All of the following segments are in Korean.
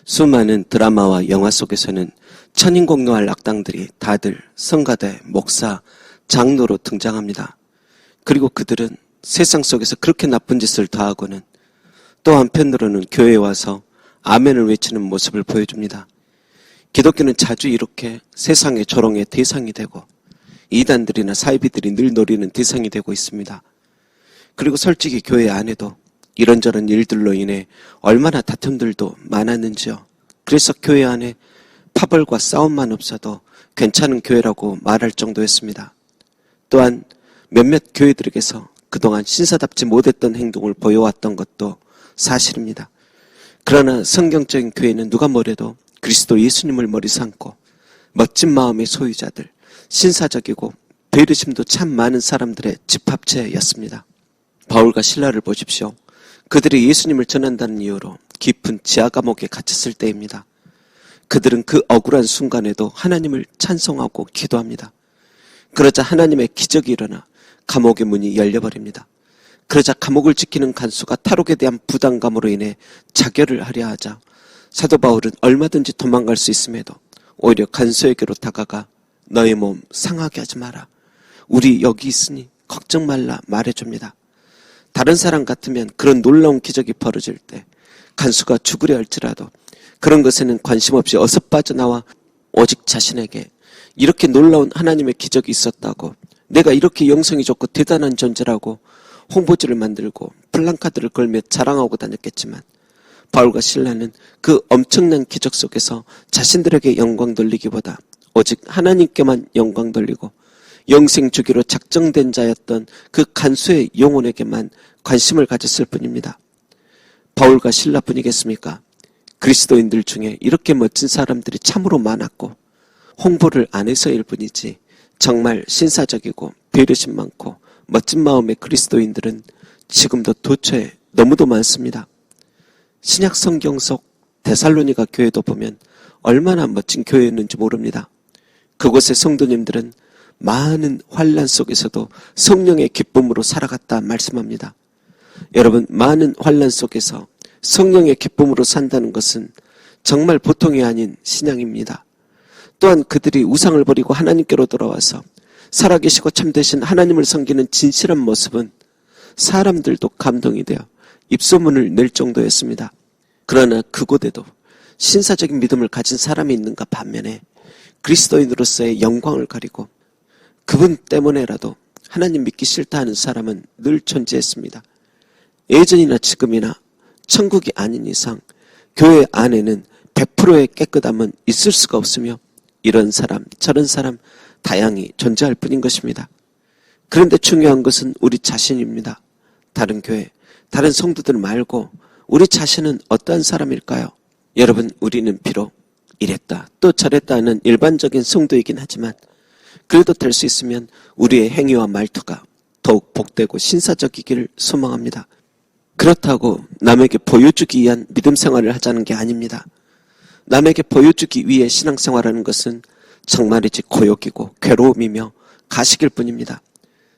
수많은 드라마와 영화 속에서는 천인공노할 악당들이 다들 성가대, 목사, 장로로 등장합니다. 그리고 그들은 세상 속에서 그렇게 나쁜 짓을 다하고는 또 한편으로는 교회에 와서 아멘을 외치는 모습을 보여줍니다. 기독교는 자주 이렇게 세상의 조롱의 대상이 되고 이단들이나 사이비들이 늘 노리는 대상이 되고 있습니다. 그리고 솔직히 교회 안에도 이런저런 일들로 인해 얼마나 다툼들도 많았는지요. 그래서 교회 안에 파벌과 싸움만 없어도 괜찮은 교회라고 말할 정도였습니다. 또한 몇몇 교회들에게서 그동안 신사답지 못했던 행동을 보여왔던 것도 사실입니다. 그러나 성경적인 교회는 누가 뭐래도 그리스도 예수님을 머리 삼고 멋진 마음의 소유자들, 신사적이고 배려심도 참 많은 사람들의 집합체였습니다. 바울과 실라를 보십시오. 그들이 예수님을 전한다는 이유로 깊은 지하 감옥에 갇혔을 때입니다. 그들은 그 억울한 순간에도 하나님을 찬송하고 기도합니다. 그러자 하나님의 기적이 일어나 감옥의 문이 열려버립니다. 그러자 감옥을 지키는 간수가 탈옥에 대한 부담감으로 인해 자결을 하려 하자 사도 바울은 얼마든지 도망갈 수 있음에도 오히려 간수에게로 다가가 너의 몸 상하게 하지 마라. 우리 여기 있으니 걱정 말라 말해줍니다. 다른 사람 같으면 그런 놀라운 기적이 벌어질 때 간수가 죽으려 할지라도 그런 것에는 관심 없이 어서 빠져나와 오직 자신에게 이렇게 놀라운 하나님의 기적이 있었다고, 내가 이렇게 영성이 좋고 대단한 존재라고 홍보지를 만들고 플랜카드를 걸며 자랑하고 다녔겠지만, 바울과 실라는 그 엄청난 기적 속에서 자신들에게 영광 돌리기보다 오직 하나님께만 영광 돌리고 영생 주기로 작정된 자였던 그 간수의 영혼에게만 관심을 가졌을 뿐입니다. 바울과 실라뿐이겠습니까? 그리스도인들 중에 이렇게 멋진 사람들이 참으로 많았고 홍보를 안 해서일 뿐이지 정말 신사적이고 배려심 많고 멋진 마음의 그리스도인들은 지금도 도처에 너무도 많습니다. 신약 성경 속 데살로니가 교회도 보면 얼마나 멋진 교회였는지 모릅니다. 그곳의 성도님들은 많은 환난 속에서도 성령의 기쁨으로 살아갔다 말씀합니다. 여러분, 많은 환난 속에서 성령의 기쁨으로 산다는 것은 정말 보통이 아닌 신앙입니다. 또한 그들이 우상을 버리고 하나님께로 돌아와서 살아계시고 참되신 하나님을 섬기는 진실한 모습은 사람들도 감동이 되어 입소문을 낼 정도였습니다. 그러나 그곳에도 신사적인 믿음을 가진 사람이 있는가 반면에 그리스도인으로서의 영광을 가리고 그분 때문에라도 하나님 믿기 싫다 하는 사람은 늘 존재했습니다. 예전이나 지금이나 천국이 아닌 이상 교회 안에는 100%의 깨끗함은 있을 수가 없으며 이런 사람 저런 사람 다양히 존재할 뿐인 것입니다. 그런데 중요한 것은 우리 자신입니다. 다른 교회, 다른 성도들 말고 우리 자신은 어떠한 사람일까요? 여러분, 우리는 비록 이랬다 또 저랬다 하는 일반적인 성도이긴 하지만 그래도 될 수 있으면 우리의 행위와 말투가 더욱 복되고 신사적이기를 소망합니다. 그렇다고 남에게 보여주기 위한 믿음 생활을 하자는 게 아닙니다. 남에게 보여주기 위해 신앙생활하는 것은 정말이지 고역이고 괴로움이며 가식일 뿐입니다.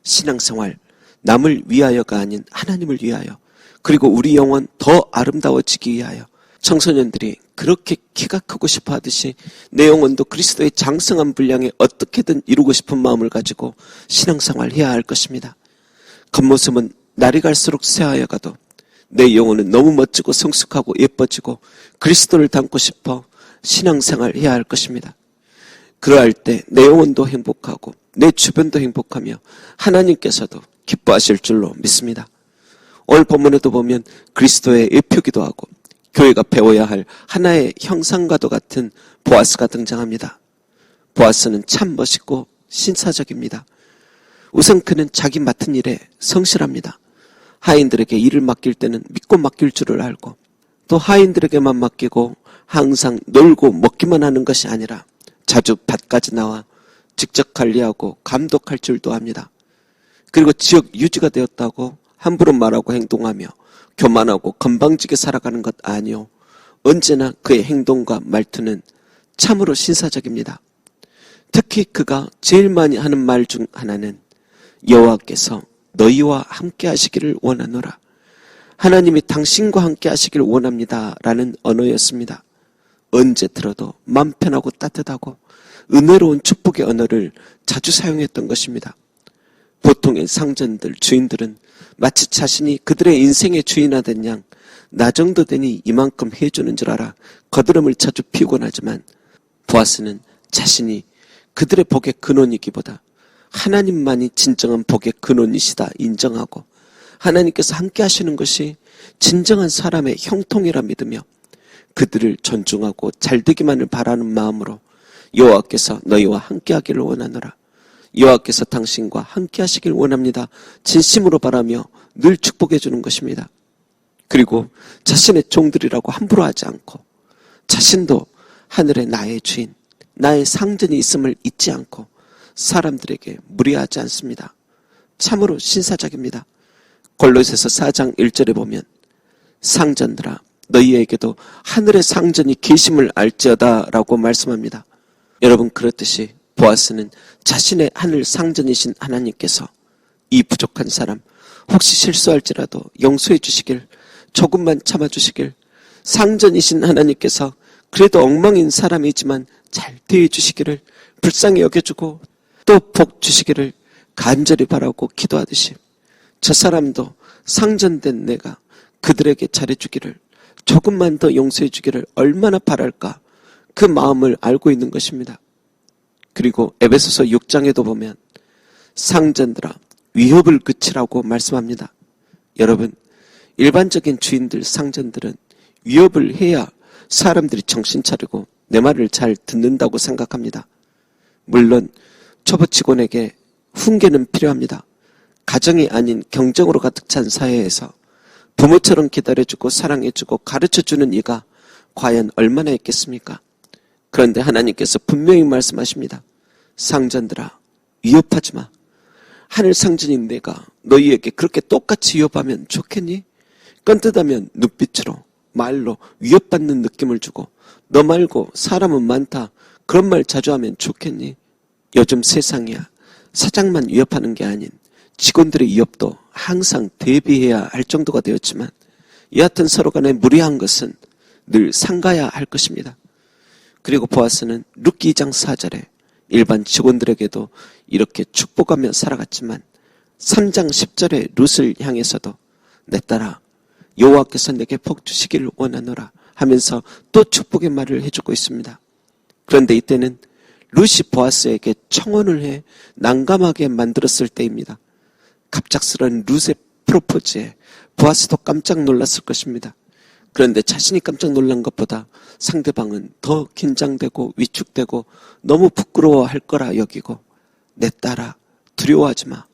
신앙생활, 남을 위하여가 아닌 하나님을 위하여, 그리고 우리 영혼 더 아름다워지기 위하여 청소년들이 그렇게 키가 크고 싶어 하듯이 내 영혼도 그리스도의 장성한 분량에 어떻게든 이루고 싶은 마음을 가지고 신앙생활 해야 할 것입니다. 겉모습은 날이 갈수록 쇠하여 가도 내 영혼은 너무 멋지고 성숙하고 예뻐지고 그리스도를 닮고 싶어 신앙생활 해야 할 것입니다. 그러할 때 내 영혼도 행복하고 내 주변도 행복하며 하나님께서도 기뻐하실 줄로 믿습니다. 오늘 본문에도 보면 그리스도의 예표기도 하고 교회가 배워야 할 하나의 형상과도 같은 보아스가 등장합니다. 보아스는 참 멋있고 신사적입니다. 우선 그는 자기 맡은 일에 성실합니다. 하인들에게 일을 맡길 때는 믿고 맡길 줄을 알고 또 하인들에게만 맡기고 항상 놀고 먹기만 하는 것이 아니라 자주 밭까지 나와 직접 관리하고 감독할 줄도 압니다. 그리고 지역 유지가 되었다고 함부로 말하고 행동하며 교만하고 건방지게 살아가는 것 아니요, 언제나 그의 행동과 말투는 참으로 신사적입니다. 특히 그가 제일 많이 하는 말 중 하나는 여호와께서 너희와 함께 하시기를 원하노라, 하나님이 당신과 함께 하시기를 원합니다 라는 언어였습니다. 언제 들어도 마음 편하고 따뜻하고 은혜로운 축복의 언어를 자주 사용했던 것입니다. 보통의 상전들, 주인들은 마치 자신이 그들의 인생의 주인하던 양, 나 정도 되니 이만큼 해주는 줄 알아 거드름을 자주 피우곤 하지만 보아스는 자신이 그들의 복의 근원이기보다 하나님만이 진정한 복의 근원이시다 인정하고 하나님께서 함께 하시는 것이 진정한 사람의 형통이라 믿으며 그들을 존중하고 잘되기만을 바라는 마음으로 여호와께서 너희와 함께 하기를 원하노라. 여호와께서 당신과 함께 하시길 원합니다. 진심으로 바라며 늘 축복해 주는 것입니다. 그리고 자신의 종들이라고 함부로 하지 않고 자신도 하늘의 나의 주인, 나의 상전이 있음을 잊지 않고 사람들에게 무리하지 않습니다. 참으로 신사적입니다. 골로새서 4장 1절에 보면 상전들아 너희에게도 하늘의 상전이 계심을 알지어다 라고 말씀합니다. 여러분 그렇듯이 보아스는 자신의 하늘 상전이신 하나님께서 이 부족한 사람 혹시 실수할지라도 용서해 주시길 조금만 참아주시길 상전이신 하나님께서 그래도 엉망인 사람이지만 잘 대해 주시기를 불쌍히 여겨주고 또 복 주시기를 간절히 바라고 기도하듯이 저 사람도 상전된 내가 그들에게 잘해주기를 조금만 더 용서해 주기를 얼마나 바랄까 그 마음을 알고 있는 것입니다. 그리고 에베소서 6장에도 보면 상전들아 위협을 그치라고 말씀합니다. 여러분 일반적인 주인들 상전들은 위협을 해야 사람들이 정신 차리고 내 말을 잘 듣는다고 생각합니다. 물론 초보 직원에게 훈계는 필요합니다. 가정이 아닌 경쟁으로 가득 찬 사회에서 부모처럼 기다려주고 사랑해주고 가르쳐주는 이가 과연 얼마나 있겠습니까? 그런데 하나님께서 분명히 말씀하십니다. 상전들아 위협하지 마. 하늘 상전인 내가 너희에게 그렇게 똑같이 위협하면 좋겠니? 끈뜻하면 눈빛으로 말로 위협받는 느낌을 주고 너 말고 사람은 많다 그런 말 자주 하면 좋겠니? 요즘 세상이야 사장만 위협하는 게 아닌 직원들의 위협도 항상 대비해야 할 정도가 되었지만 여하튼 서로 간에 무리한 것은 늘 삼가야 할 것입니다. 그리고 보아스는 룻기 2장 4절에 일반 직원들에게도 이렇게 축복하며 살아갔지만 3장 10절에 룻을 향해서도 내 딸아 여호와께서 내게 복 주시기를 원하노라 하면서 또 축복의 말을 해주고 있습니다. 그런데 이때는 룻이 보아스에게 청혼을 해 난감하게 만들었을 때입니다. 갑작스런 룻의 프로포즈에 보아스도 깜짝 놀랐을 것입니다. 그런데 자신이 깜짝 놀란 것보다 상대방은 더 긴장되고 위축되고 너무 부끄러워할 거라 여기고 내 딸아 두려워하지 마.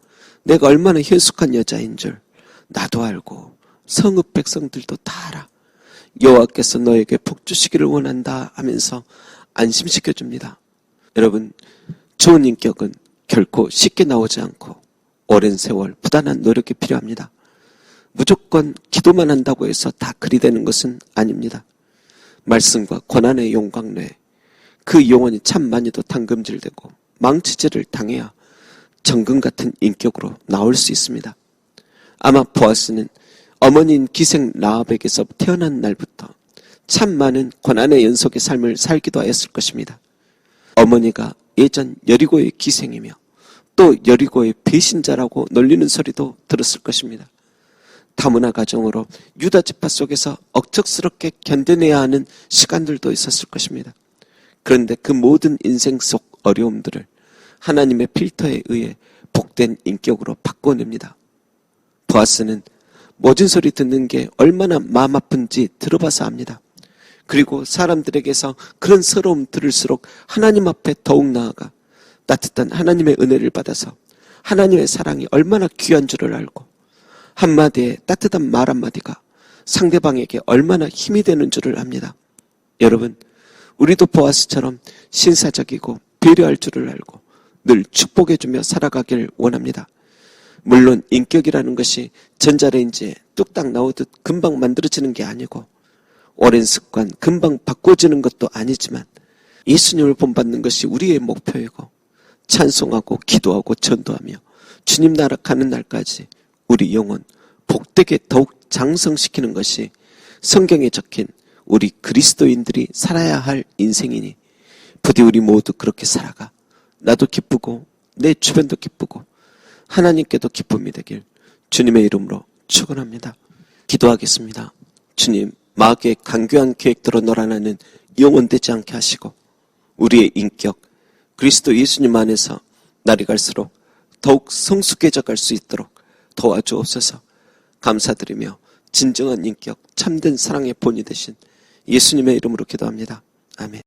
내가 얼마나 현숙한 여자인 줄 나도 알고 성읍 백성들도 다 알아. 여호와께서 너에게 복 주시기를 원한다 하면서 안심시켜줍니다. 여러분 좋은 인격은 결코 쉽게 나오지 않고 오랜 세월 부단한 노력이 필요합니다. 무조건 기도만 한다고 해서 다 그리 되는 것은 아닙니다. 말씀과 권한의 용광로에 그 영혼이 참 많이도 당금질되고 망치질을 당해야 정금 같은 인격으로 나올 수 있습니다. 아마 보아스는 어머니인 기생 라합에게서 태어난 날부터 참 많은 고난의 연속의 삶을 살기도 하였을 것입니다. 어머니가 예전 여리고의 기생이며 또 여리고의 배신자라고 놀리는 소리도 들었을 것입니다. 다문화 가정으로 유다 지파 속에서 억척스럽게 견뎌내야 하는 시간들도 있었을 것입니다. 그런데 그 모든 인생 속 어려움들을 하나님의 필터에 의해 복된 인격으로 바꿔냅니다. 보아스는 모진 소리 듣는 게 얼마나 마음 아픈지 들어봐서 압니다. 그리고 사람들에게서 그런 서러움 들을수록 하나님 앞에 더욱 나아가 따뜻한 하나님의 은혜를 받아서 하나님의 사랑이 얼마나 귀한 줄을 알고 한마디에 따뜻한 말 한마디가 상대방에게 얼마나 힘이 되는 줄을 압니다. 여러분, 우리도 보아스처럼 신사적이고 배려할 줄을 알고 늘 축복해주며 살아가길 원합니다. 물론 인격이라는 것이 전자레인지에 뚝딱 나오듯 금방 만들어지는 게 아니고 오랜 습관 금방 바꿔지는 것도 아니지만 예수님을 본받는 것이 우리의 목표이고 찬송하고 기도하고 전도하며 주님 나라 가는 날까지 우리 영혼 복되게 더욱 장성시키는 것이 성경에 적힌 우리 그리스도인들이 살아야 할 인생이니 부디 우리 모두 그렇게 살아가 나도 기쁘고 내 주변도 기쁘고 하나님께도 기쁨이 되길 주님의 이름으로 축원합니다. 기도하겠습니다. 주님, 마귀의 간교한 계획대로 놀아나는 영혼되지 않게 하시고 우리의 인격 그리스도 예수님 안에서 날이 갈수록 더욱 성숙해져 갈 수 있도록 도와주옵소서. 감사드리며 진정한 인격 참된 사랑의 본이 되신 예수님의 이름으로 기도합니다. 아멘.